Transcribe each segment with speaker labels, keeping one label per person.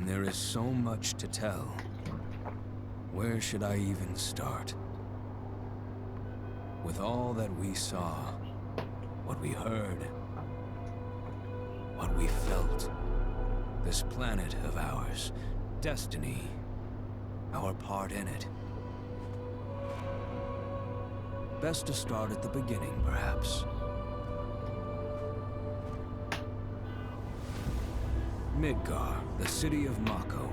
Speaker 1: There is so much to tell. Where should I even start? With all that we saw, what we heard, what we felt, this planet of ours, destiny, our part in it. Best to start at the beginning, perhaps. Midgar, the city of Mako,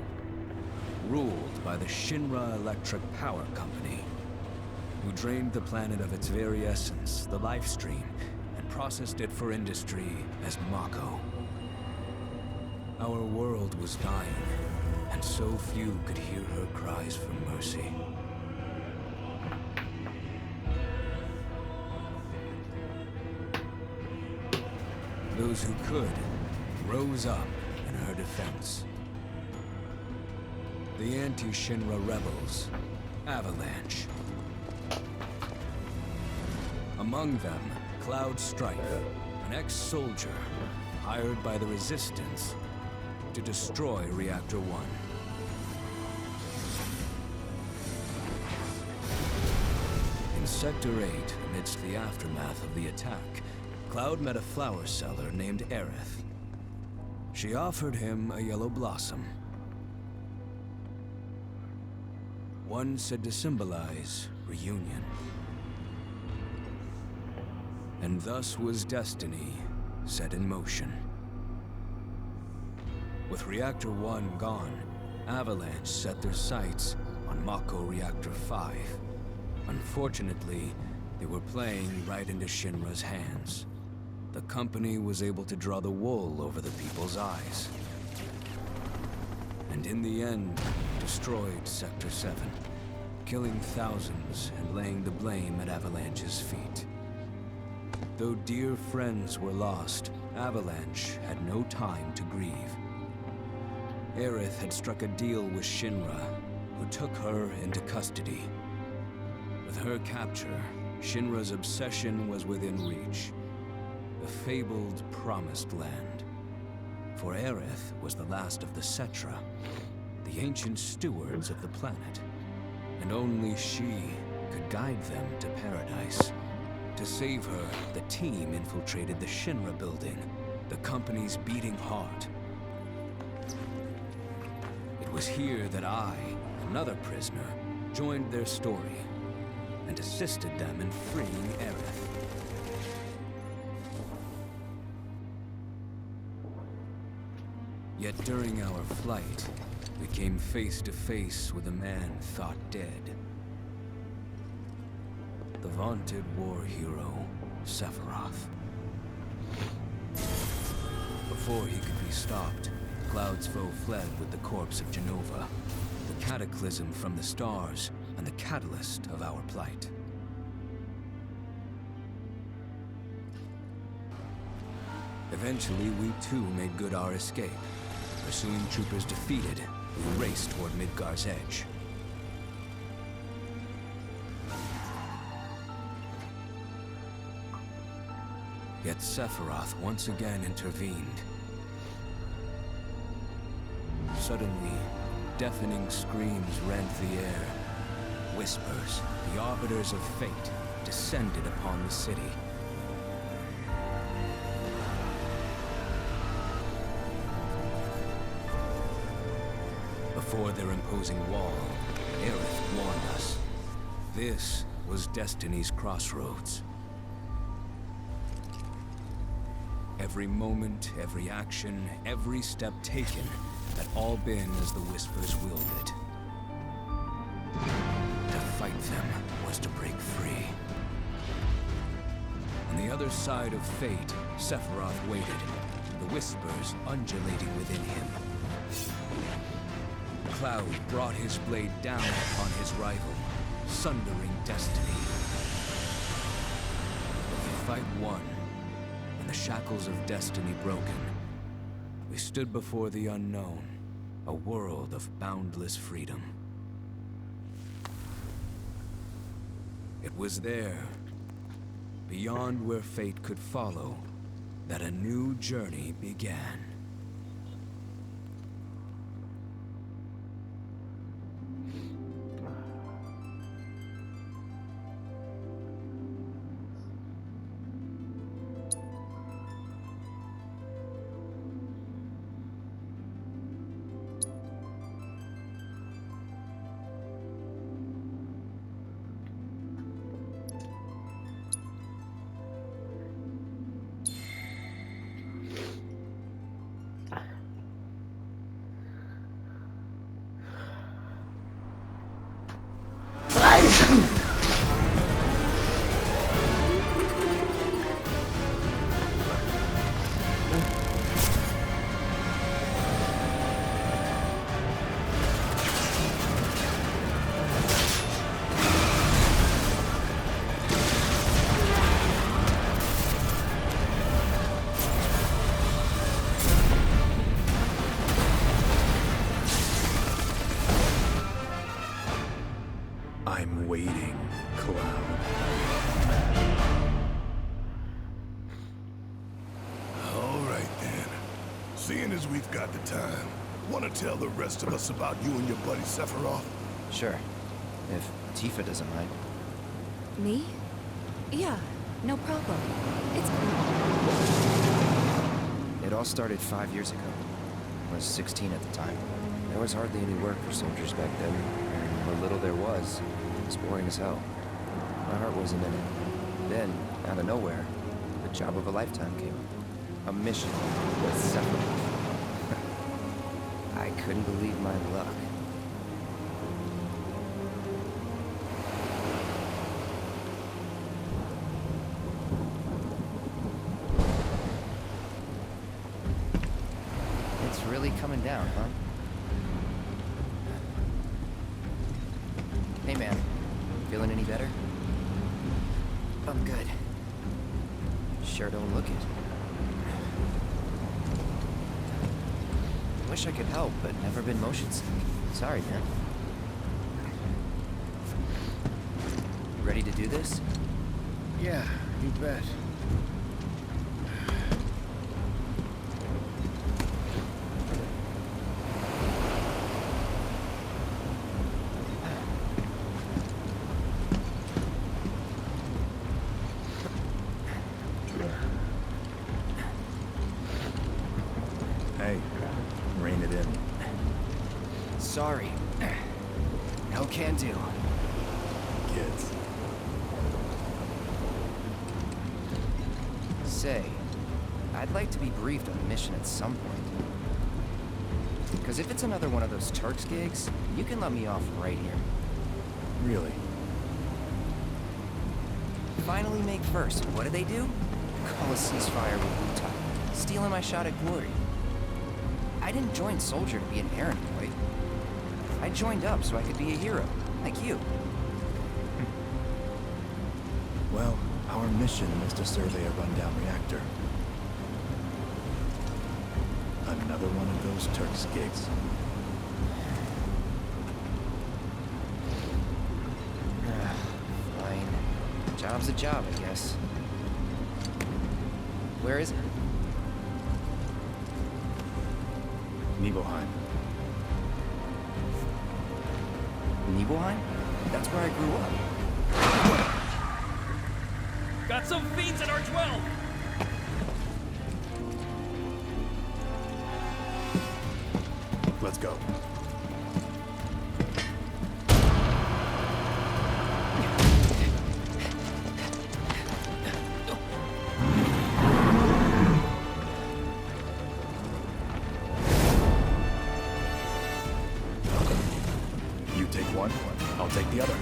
Speaker 1: ruled by the Shinra Electric Power Company, who drained the planet of its very essence, the life stream, and processed it for industry as Mako. Our world was dying, and so few could hear her cries for mercy. Those who could rose up in her defense. The anti-Shinra rebels, Avalanche. Among them, Cloud Strife, an ex-soldier hired by the Resistance to destroy Reactor 1. In Sector 8, amidst the aftermath of the attack, Cloud met a flower seller named Aerith. She offered him a yellow blossom. One said to symbolize reunion. And thus was destiny set in motion. With Reactor 1 gone, Avalanche set their sights on Mako Reactor 5. Unfortunately, they were playing right into Shinra's hands. The company was able to draw the wool over the people's eyes. And in the end, destroyed Sector 7, killing thousands and laying the blame at Avalanche's feet. Though dear friends were lost, Avalanche had no time to grieve. Aerith had struck a deal with Shinra, who took her into custody. With her capture, Shinra's obsession was within reach. The fabled Promised Land. For Aerith was the last of the Cetra, the ancient stewards of the planet, and only she could guide them to paradise. To save her, the team infiltrated the Shinra building, the company's beating heart. It was here that I, another prisoner, joined their story and assisted them in freeing Aerith. Yet during our flight, we came face to face with a man thought dead. The vaunted war hero, Sephiroth. Before he could be stopped, Cloud's foe fled with the corpse of Genova, the cataclysm from the stars and the catalyst of our plight. Eventually, we too made good our escape. Pursuing troopers defeated, we raced toward Midgar's edge. Yet Sephiroth once again intervened. Suddenly, deafening screams rent the air. Whispers, the arbiters of fate, descended upon the city. Before their imposing wall, Aerith warned us. This was Destiny's crossroads. Every moment, every action, every step taken had all been as the Whispers willed it. To fight them was to break free. On the other side of fate, Sephiroth waited, the Whispers undulating within him. Cloud brought his blade down upon his rival, sundering destiny. But the fight won, and the shackles of destiny broken. We stood before the unknown, a world of boundless freedom. It was there, beyond where fate could follow, that a new journey began.
Speaker 2: waiting cloud.
Speaker 3: All right then. Seeing as we've got the time, want to tell the rest of us about you and your buddy Sephiroth?
Speaker 4: Sure. If Tifa doesn't mind.
Speaker 5: Me? Yeah, no problem. It's cool.
Speaker 4: It all started 5 years ago. I was 16 at the time. There was hardly any work for soldiers back then, and what little there was boring as hell. My heart wasn't in it. Then, out of nowhere, the job of a lifetime came. A mission with Sephiroth. I couldn't believe my luck. It's really coming down, huh? Hey man, feeling any better? I'm good. Sure don't look it. Wish I could help, but never been motion sick. Sorry, man. Ready to do this?
Speaker 2: Yeah, you bet. Hey, rein it in.
Speaker 4: Sorry. No can do.
Speaker 2: Kids.
Speaker 4: Say, I'd like to be briefed on the mission at some point. Because if it's another one of those Turks gigs, you can let me off right here.
Speaker 2: Really?
Speaker 4: Finally make first. What do they do? Call a ceasefire with Wutai. Stealing my shot at glory. I didn't join Soldier to be an errand boy. I joined up so I could be a hero, like you.
Speaker 2: Well, our mission is to survey a rundown reactor. Another one of those Turks gigs.
Speaker 4: Fine. Job's a job, I guess. Where is it?
Speaker 2: Nibelheim.
Speaker 4: Nibelheim? That's where I grew up.
Speaker 6: Got some fiends at R12!
Speaker 2: Let's go. You take one, I'll take the other.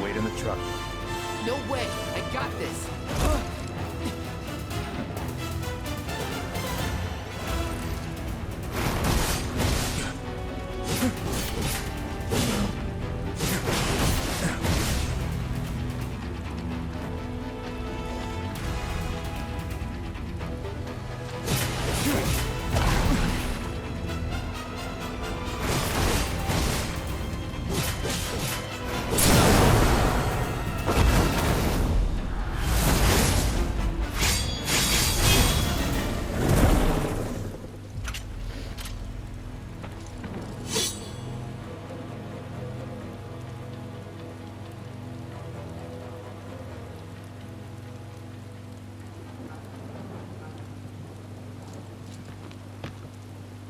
Speaker 2: Wait in the truck.
Speaker 4: No way! I got this!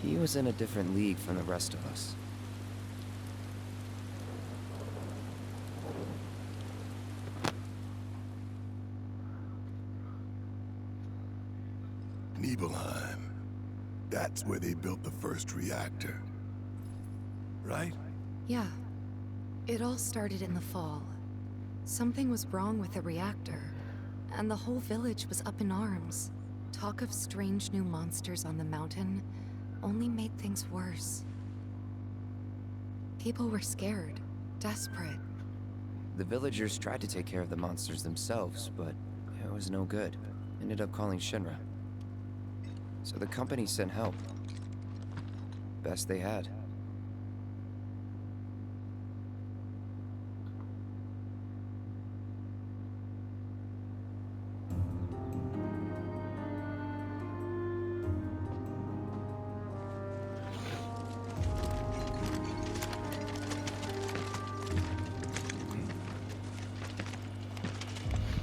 Speaker 4: He was in a different league from the rest of us.
Speaker 3: Nibelheim. That's where they built the first reactor. Right?
Speaker 5: Yeah. It all started in the fall. Something was wrong with the reactor, and the whole village was up in arms. Talk of strange new monsters on the mountain only made things worse. People were scared, desperate.
Speaker 4: The villagers tried to take care of the monsters themselves, but it was no good. Ended up calling Shinra. So the company sent help. Best they had.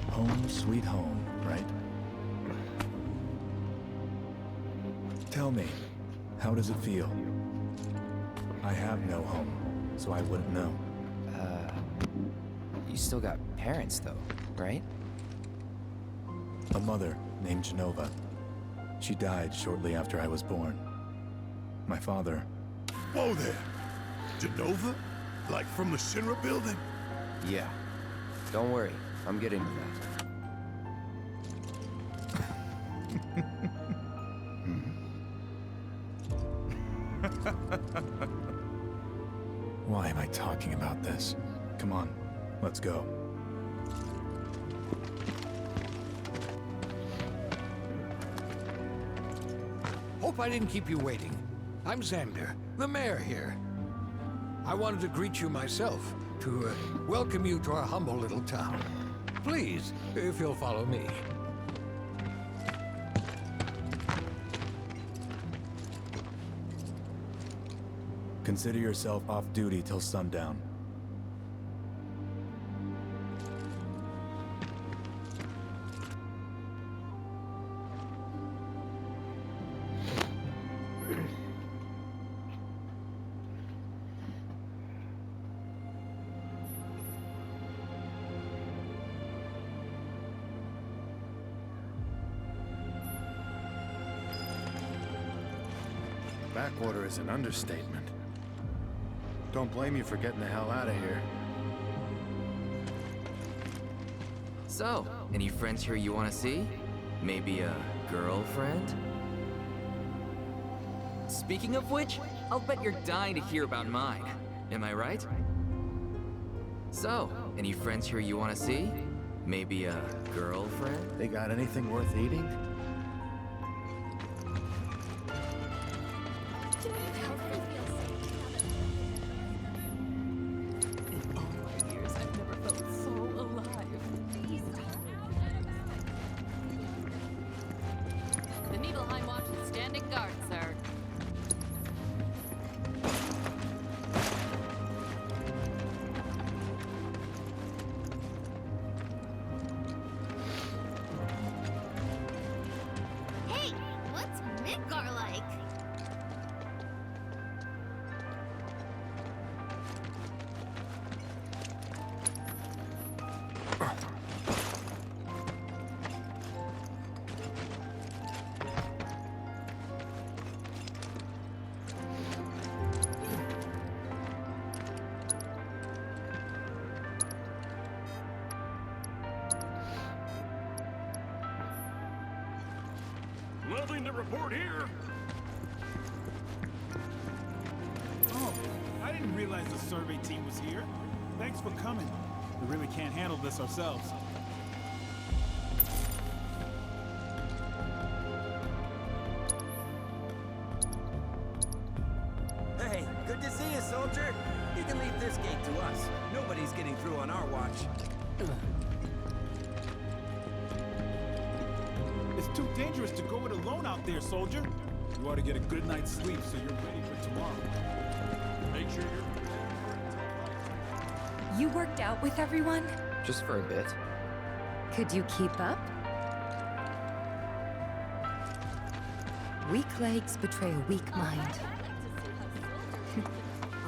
Speaker 2: Home sweet home, right? Tell me, how does it feel? I have no home, so I wouldn't know.
Speaker 4: You still got parents though, right?
Speaker 2: A mother named Genova. She died shortly after I was born. My father...
Speaker 3: Whoa there! Genova? Like from the Shinra building?
Speaker 4: Yeah. Don't worry, I'm getting to that.
Speaker 2: Why am I talking about this? Come on, let's go.
Speaker 7: Hope I didn't keep you waiting. I'm Xander, the mayor here. I wanted to greet you myself, to welcome you to our humble little town. Please, if you'll follow me.
Speaker 2: Consider yourself off duty till sundown.
Speaker 8: Backwater is an understatement. Don't blame you for getting the hell out of here.
Speaker 9: So, any friends here you want to see? Maybe a girlfriend? Speaking of which, I'll bet you're dying to hear about mine. Am I right? So, any friends here you want to see? Maybe a girlfriend?
Speaker 8: They got anything worth eating?
Speaker 10: Nothing to report here.
Speaker 11: Oh, I didn't realize the survey team was here. Thanks for coming. We really can't handle this ourselves.
Speaker 12: Hey, good to see you, soldier. You can leave this gate to us. Nobody's getting through on our watch.
Speaker 11: It's too dangerous to go it alone out there, soldier. You ought to get a good night's sleep so you're ready for tomorrow.
Speaker 10: Make sure you're...
Speaker 5: You worked out with everyone?
Speaker 4: Just for a bit.
Speaker 5: Could you keep up? Weak legs betray a weak mind.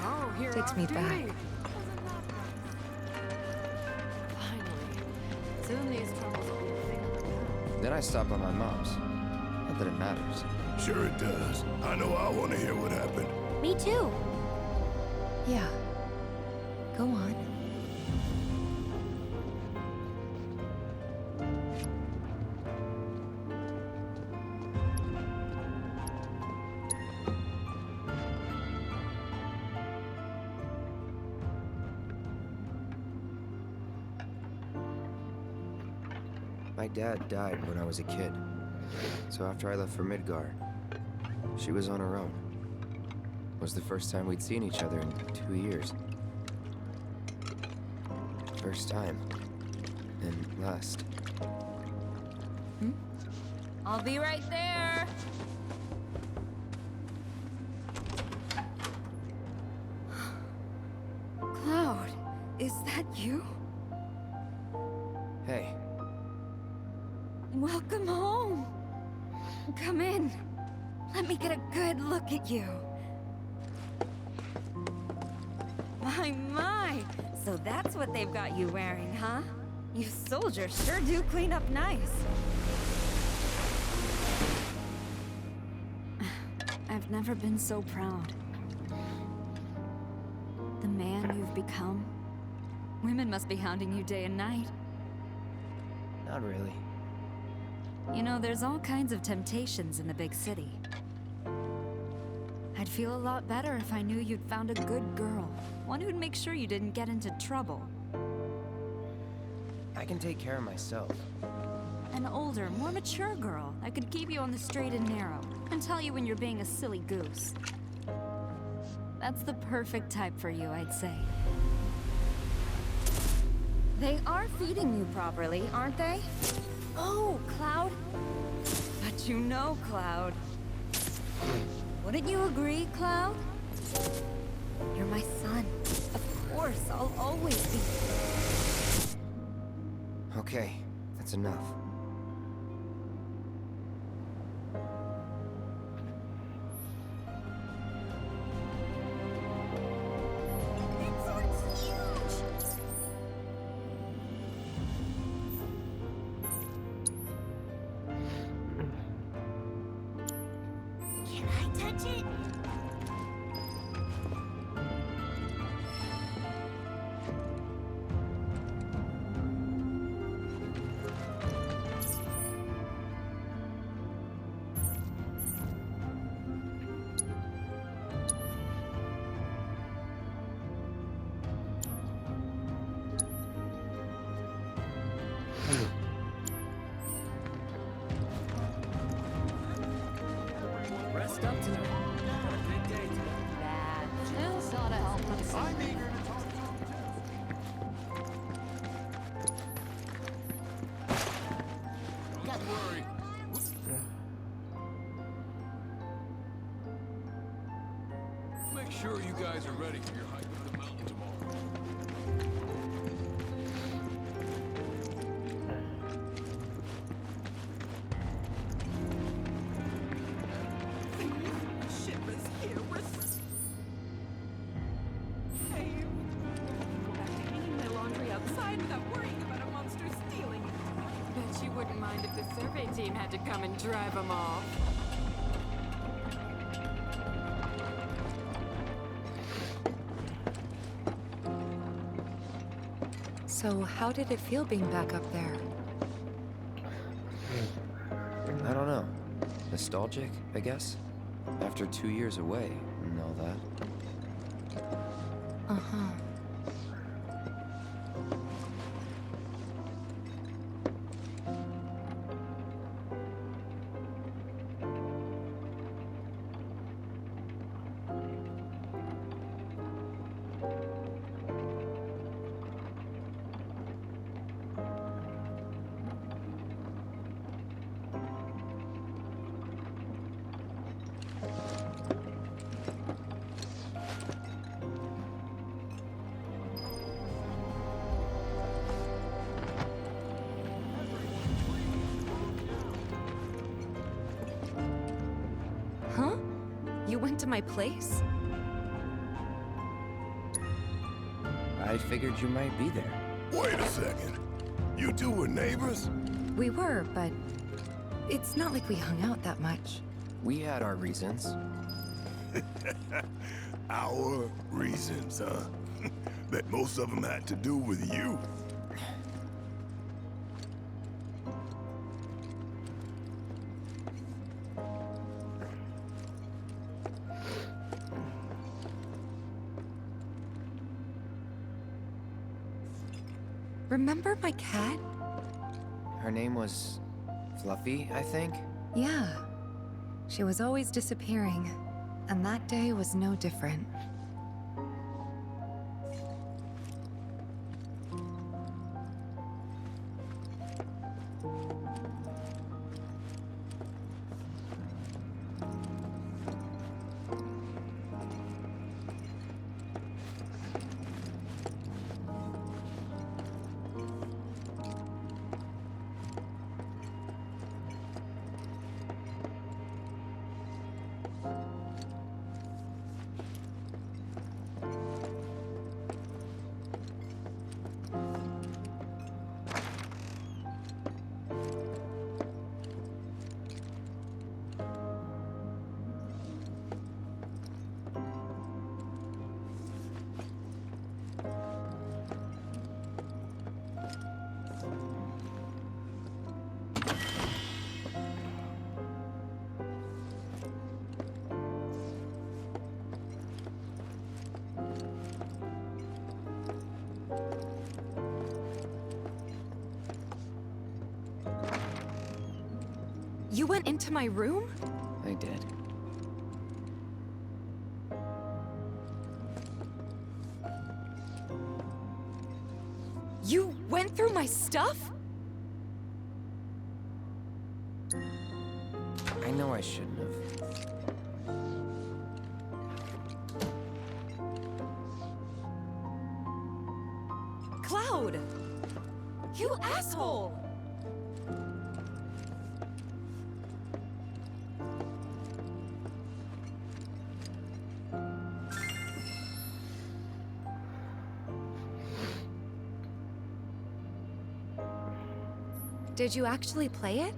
Speaker 13: Oh, here
Speaker 5: Takes me back.
Speaker 13: Finally. Soon these troubles will be a thing of the past.
Speaker 4: Then I stopped by my mom's. Not that it matters.
Speaker 3: Sure it does. I know I want to hear what happened.
Speaker 13: Me too.
Speaker 5: Yeah. Go on.
Speaker 4: My dad died when I was a kid. So after I left for Midgar, she was on her own. It was the first time we'd seen each other in 2 years. First time. And last.
Speaker 13: I'll be right there.
Speaker 5: Cloud, is that you?
Speaker 4: Hey.
Speaker 5: Welcome home. Come in. Let me get a good look at you. My. So that's what they've got you wearing, huh? You soldiers sure do clean up nice. I've never been so proud. The man you've become. Women must be hounding you day and night.
Speaker 4: Not really.
Speaker 5: You know, there's all kinds of temptations in the big city. I'd feel a lot better if I knew you'd found a good girl. One who'd make sure you didn't get into trouble.
Speaker 4: I can take care of myself.
Speaker 5: An older, more mature girl that could keep you on the straight and narrow and tell you when you're being a silly goose. That's the perfect type for you, I'd say. They are feeding you properly, aren't they? Oh, Cloud. But you know, Cloud. Wouldn't you agree, Cloud? You're my son. Of course, I'll always be.
Speaker 4: Okay, that's enough.
Speaker 13: Rest up tonight. Got a big day today. This ought to help us. I'm eager to talk.
Speaker 10: Don't worry. Make sure you guys are ready for your hike up the mountain tomorrow.
Speaker 13: Team had to come and drive them off.
Speaker 5: So how did it feel being back up there?
Speaker 4: I don't know. Nostalgic, I guess? After 2 years away and all that.
Speaker 5: Uh-huh. Huh? You went to my place?
Speaker 4: I figured you might be there.
Speaker 3: Wait a second. You two were neighbors?
Speaker 5: We were, but it's not like we hung out that much.
Speaker 4: We had our reasons.
Speaker 3: Our reasons, huh? Bet most of them had to do with you.
Speaker 5: Remember my cat?
Speaker 4: Her name was Fluffy, I think?
Speaker 14: Yeah. She was always disappearing, and that day was no different. You went into my room?
Speaker 4: I did.
Speaker 14: You went through my stuff?
Speaker 4: I know I shouldn't have.
Speaker 14: Cloud! You asshole! Did you actually play it?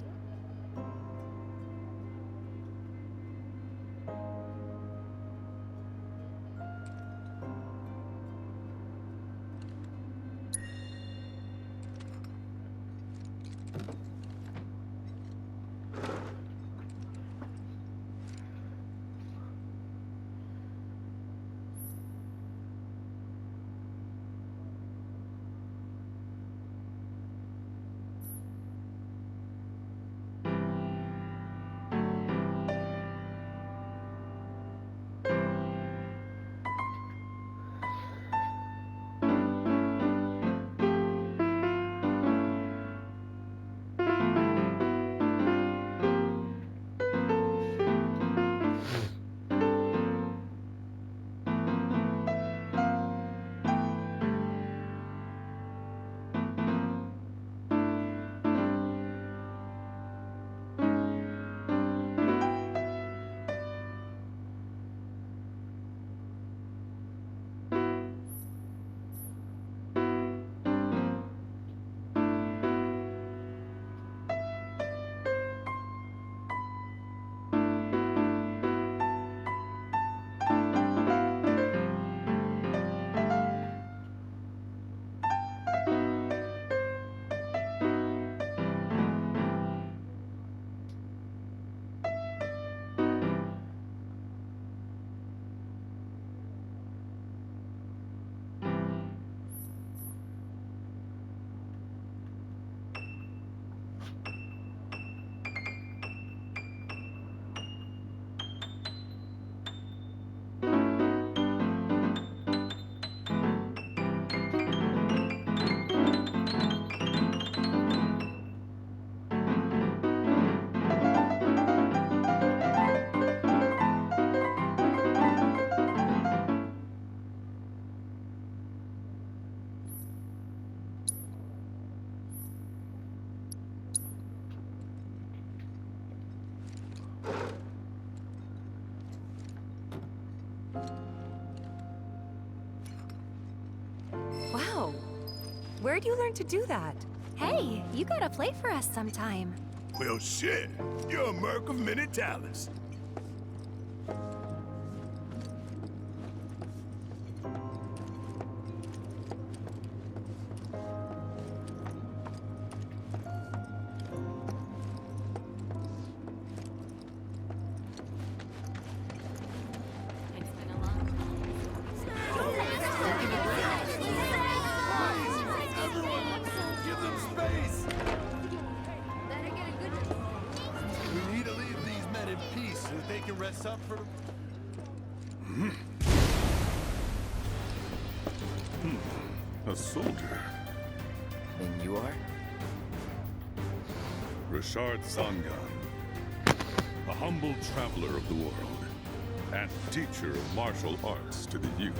Speaker 14: Wow. Where'd you learn to do that?
Speaker 5: Hey, you gotta play for us sometime.
Speaker 3: Well, shit. You're a merc of many talents.
Speaker 8: can rest up for...
Speaker 3: A soldier.
Speaker 4: And you are?
Speaker 3: Richard Zangan. A humble traveler of the world. And teacher of martial arts to the youth.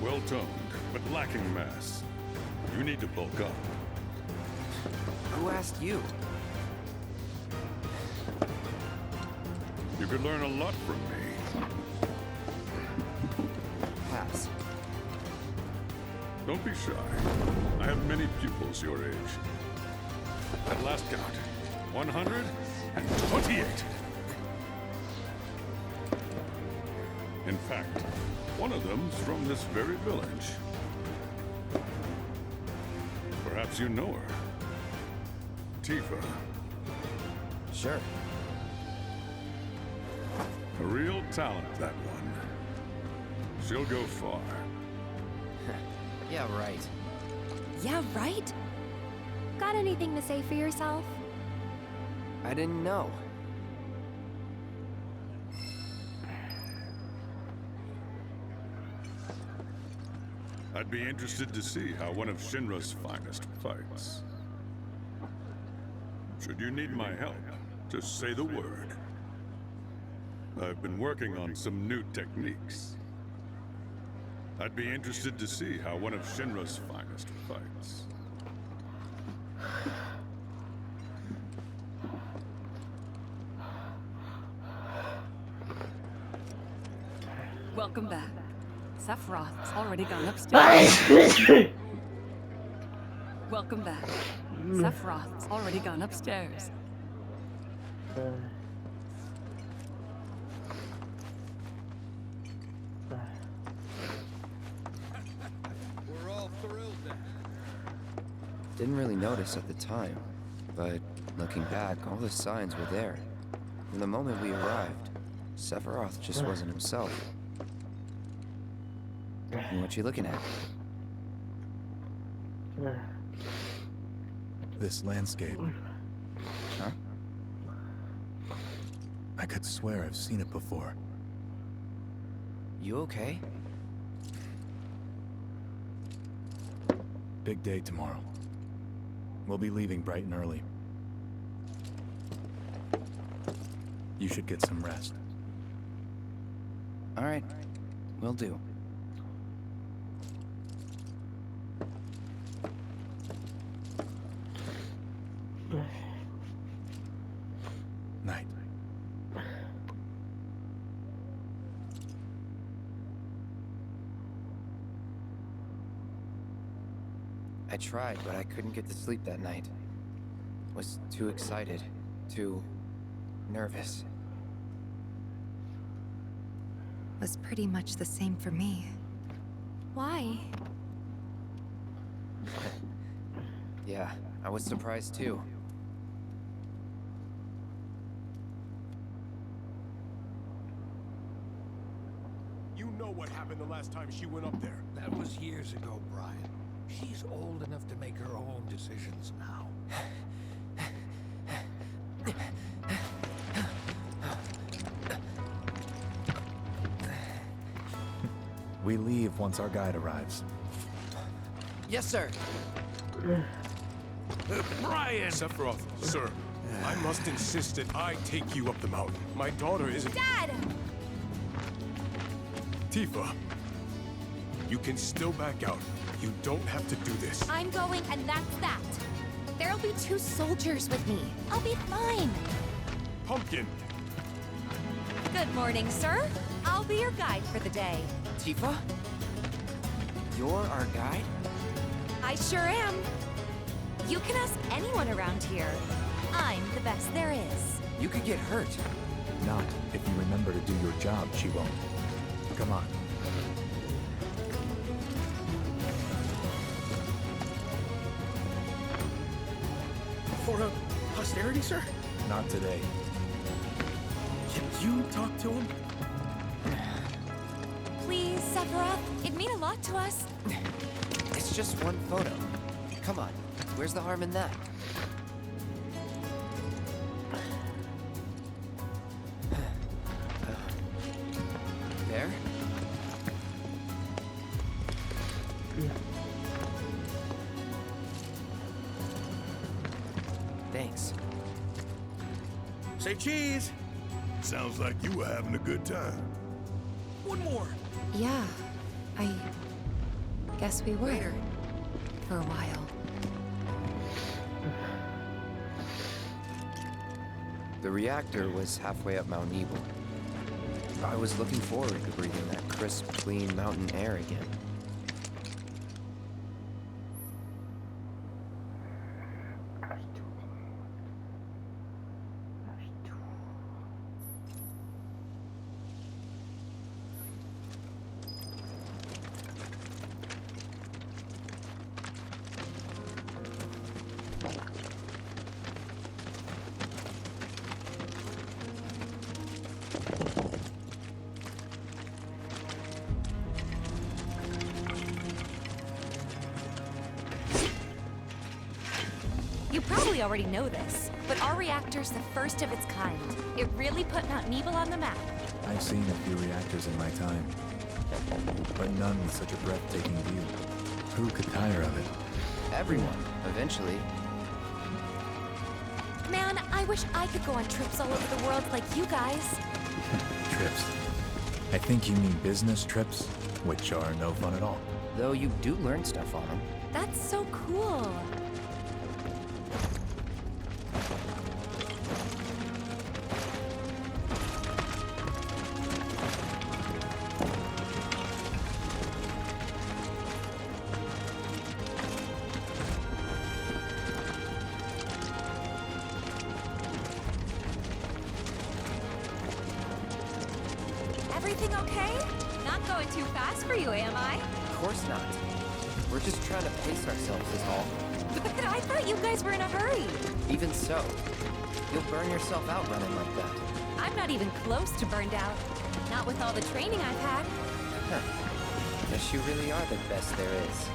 Speaker 3: Well-toned, but lacking mass. You need to bulk up.
Speaker 4: Who asked you?
Speaker 3: You could learn a lot from me.
Speaker 4: Pass.
Speaker 3: Don't be shy. I have many pupils your age. At last count, 128. In fact, one of them's from this very village. Perhaps you know her. Tifa.
Speaker 4: Sure.
Speaker 3: A real talent, that one. She'll go far.
Speaker 4: Yeah, right.
Speaker 5: Yeah, right? Got anything to say for yourself?
Speaker 4: I didn't know.
Speaker 3: I'd be interested to see how one of Shinra's finest fights. Should you need my help, just say the word. I've been working on some new techniques. I'd be interested to see how one of Shinra's finest fights.
Speaker 13: Welcome back. Sephiroth's already gone upstairs. Welcome back. Sephiroth's already gone upstairs.
Speaker 10: We're all thrilled now.
Speaker 4: Didn't really notice at the time, but looking back, all the signs were there. From the moment we arrived, Sephiroth just wasn't himself. What you looking at?
Speaker 2: This landscape.
Speaker 4: Huh?
Speaker 2: I could swear I've seen it before.
Speaker 4: You okay?
Speaker 2: Big day tomorrow. We'll be leaving bright and early. You should get some rest.
Speaker 4: All right. Will do.
Speaker 2: Night.
Speaker 4: I tried, but I couldn't get to sleep that night. Was too excited, too nervous.
Speaker 14: Was pretty much the same for me.
Speaker 5: Why?
Speaker 4: Yeah, I was surprised too.
Speaker 10: You know what happened the last time she went up there.
Speaker 7: That was years ago, Brian. She's old enough to make her own decisions now.
Speaker 2: We leave once our guide arrives.
Speaker 4: Yes, sir.
Speaker 10: Brian! Sephiroth, sir, I must insist that I take you up the mountain. My daughter isn't...
Speaker 5: Dad!
Speaker 10: Tifa, you can still back out. You don't have to do this.
Speaker 5: I'm going, and that's that. There'll be 2 soldiers with me. I'll be fine.
Speaker 10: Pumpkin!
Speaker 5: Good morning, sir. I'll be your guide for the day.
Speaker 4: Tifa? You're our guide?
Speaker 5: I sure am. You can ask anyone around here. I'm the best there is.
Speaker 4: You could get hurt.
Speaker 2: Not if you remember to do your job, she won't. Come on.
Speaker 15: For posterity, sir?
Speaker 2: Not today.
Speaker 15: Can you talk to him?
Speaker 5: Sephiroth. It'd mean a lot to us.
Speaker 4: It's just one photo. Come on, where's the harm in that? There? Thanks.
Speaker 10: Say cheese!
Speaker 3: Sounds like you were having a good time.
Speaker 6: One more.
Speaker 14: Yeah, I guess we were. For a while.
Speaker 4: The reactor was halfway up Mount Evil. I was looking forward to breathing that crisp, clean mountain air again.
Speaker 5: You probably already know this, but our reactor's the first of its kind. It really put Mount Evil on the map.
Speaker 2: I've seen a few reactors in my time, but none with such a breathtaking view. Who could tire of it?
Speaker 4: Everyone, eventually.
Speaker 5: Man, I wish I could go on trips all over the world like you guys.
Speaker 2: Trips. I think you mean business trips, which are no fun at all.
Speaker 4: Though you do learn stuff on them.
Speaker 5: That's so cool. Everything okay? Not going too fast for you, am I?
Speaker 4: Of course not. We're just trying to pace ourselves is all.
Speaker 5: But I thought you guys were in a hurry.
Speaker 4: Even so, you'll burn yourself out running like that.
Speaker 5: I'm not even close to burned out. Not with all the training I've had.
Speaker 4: Huh. Guess you really are the best there is.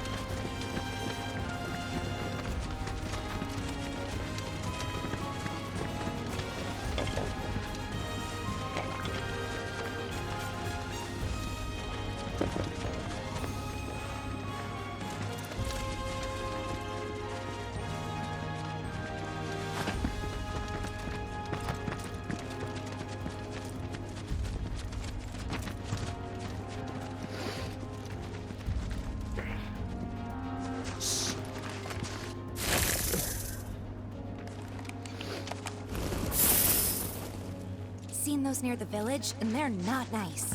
Speaker 5: Seen those near the village, and they're not nice.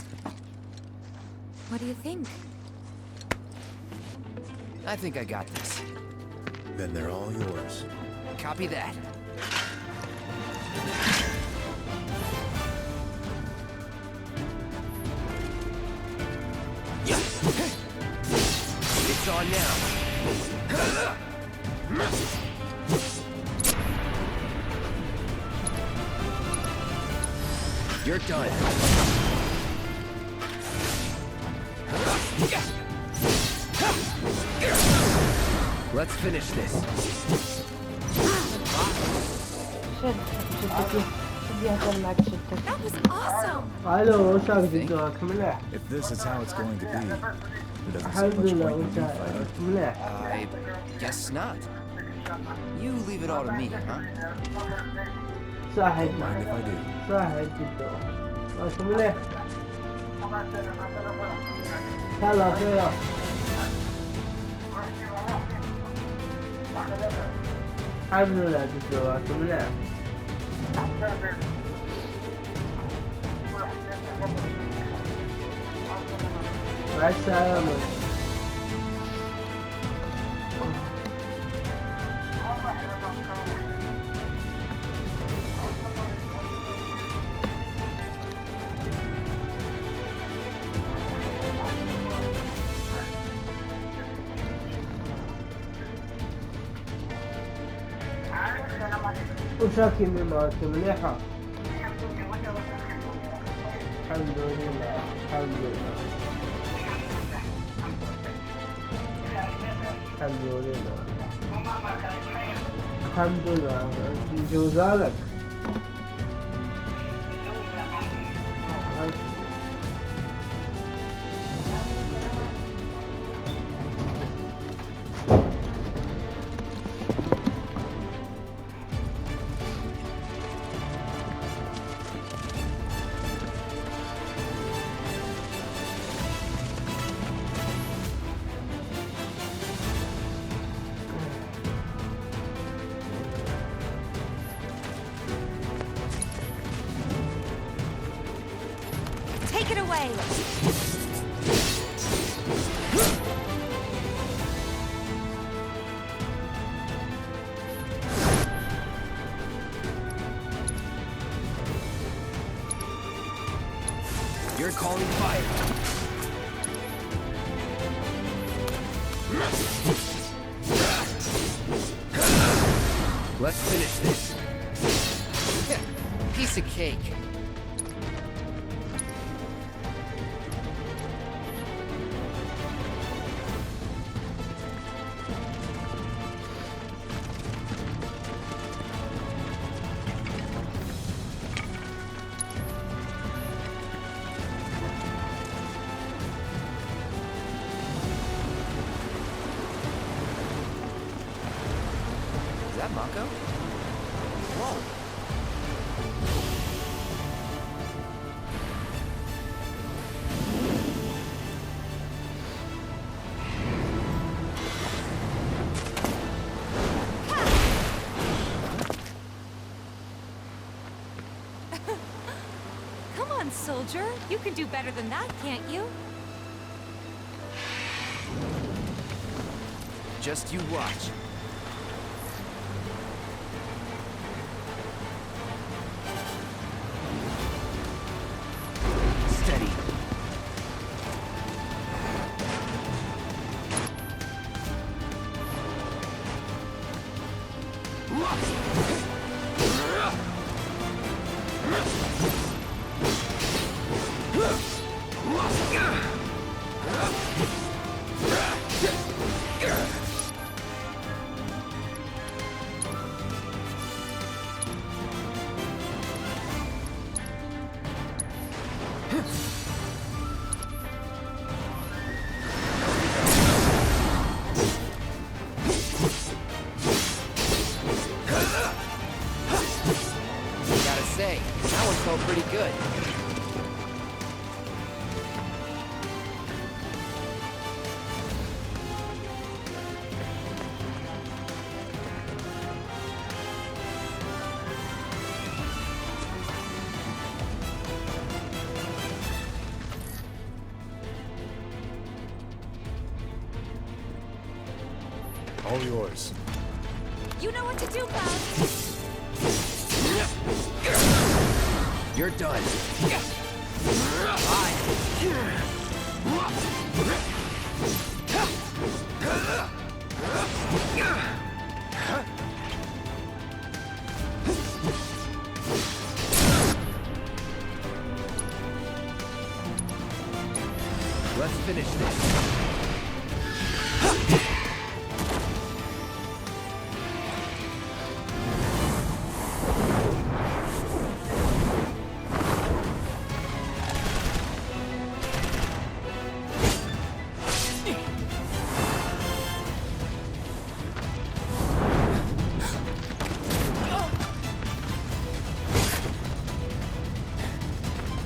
Speaker 5: What do you think?
Speaker 4: I think I got this.
Speaker 2: Then they're all yours.
Speaker 4: Copy that. It's on now. You're done. Let's finish this.
Speaker 5: That was awesome!
Speaker 2: If this is how it's going to be, it doesn't seem much point in you fighting.
Speaker 4: I guess not. You leave it all to me, huh?
Speaker 2: Don't mind if I do.
Speaker 16: وشاكي مما مليحة. الحمد لله الحمد لله. الحمد لله الحمد لله جوزالك
Speaker 5: Take it away!
Speaker 9: You're calling fire. Let's finish this. Piece of cake. Is that Mako? Whoa.
Speaker 5: Come on, soldier. You can do better than that, can't you?
Speaker 9: Just you watch. Steady. Gotta say, that one felt pretty good.
Speaker 2: All yours.
Speaker 5: You know what to do, Cloud.
Speaker 9: You're done. Let's finish this.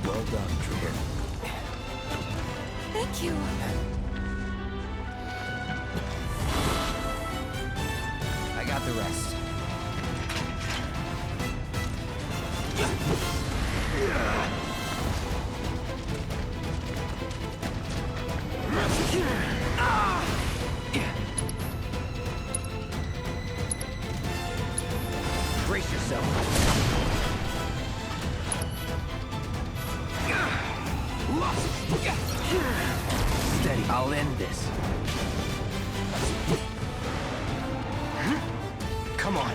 Speaker 2: Well done, Trooper.
Speaker 5: Thank you.
Speaker 9: I got the rest. Brace yourself. Steady. I'll end this. Come on.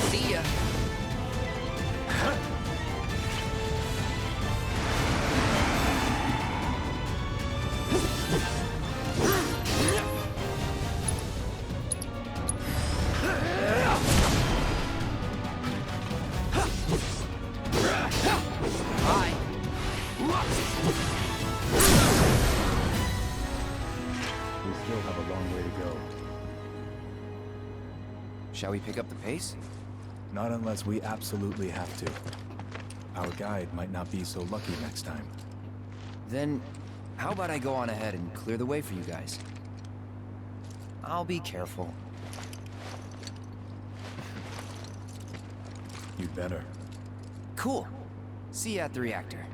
Speaker 9: See ya.
Speaker 4: Shall we pick up the pace?
Speaker 2: Not unless we absolutely have to. Our guide might not be so lucky next time.
Speaker 4: Then, how about I go on ahead and clear the way for you guys? I'll be careful.
Speaker 2: You'd better.
Speaker 4: Cool. See you at the reactor.